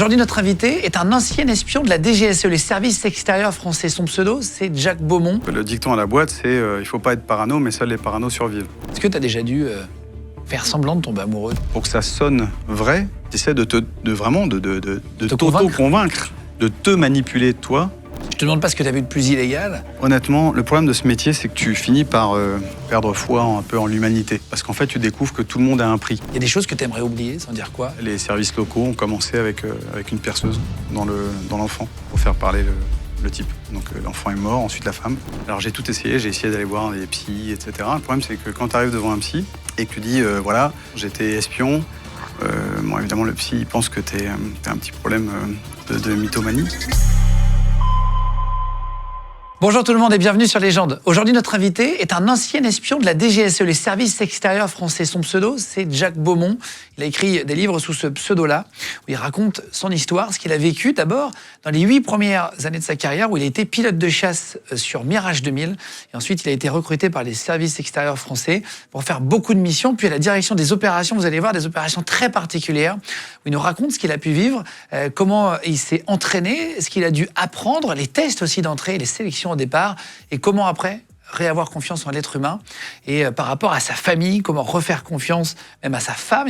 Aujourd'hui, notre invité est un ancien espion de la DGSE, les services extérieurs français. Son pseudo, c'est Jacques Beaumont. Le dicton à la boîte, c'est il faut pas être parano, mais seuls les paranos survivent. Est-ce que tu as déjà dû faire semblant de tomber amoureux? Pour que ça sonne vrai, tu essaies de convaincre. t'auto-convaincre, de te manipuler toi. Je te demande pas ce que tu as vu de plus illégal. Honnêtement, le problème de ce métier, c'est que tu finis par perdre foi un peu en l'humanité. Parce qu'en fait, tu découvres que tout le monde a un prix. Il y a des choses que tu aimerais oublier, sans dire quoi. Les services locaux ont commencé avec une perceuse dans l'enfant pour faire parler le type. Donc l'enfant est mort, ensuite la femme. Alors j'ai tout essayé, j'ai essayé d'aller voir des psys, etc. Le problème, c'est que quand tu arrives devant un psy et que tu dis voilà, j'étais espion, bon, évidemment, le psy il pense que t'as un petit problème de mythomanie. Bonjour tout le monde et bienvenue sur Légende. Aujourd'hui, notre invité est un ancien espion de la DGSE, les services extérieurs français. Son pseudo, c'est Jacques Beaumont. Il a écrit des livres sous ce pseudo-là, où il raconte son histoire, ce qu'il a vécu d'abord dans les 8 premières années de sa carrière, où il a été pilote de chasse sur Mirage 2000. Et ensuite, il a été recruté par les services extérieurs français pour faire beaucoup de missions. Puis à la direction des opérations, vous allez voir, des opérations très particulières, où il nous raconte ce qu'il a pu vivre, comment il s'est entraîné, ce qu'il a dû apprendre, les tests aussi d'entrée, les sélections au départ, et comment après réavoir confiance en l'être humain, et par rapport à sa famille, comment refaire confiance même à sa femme.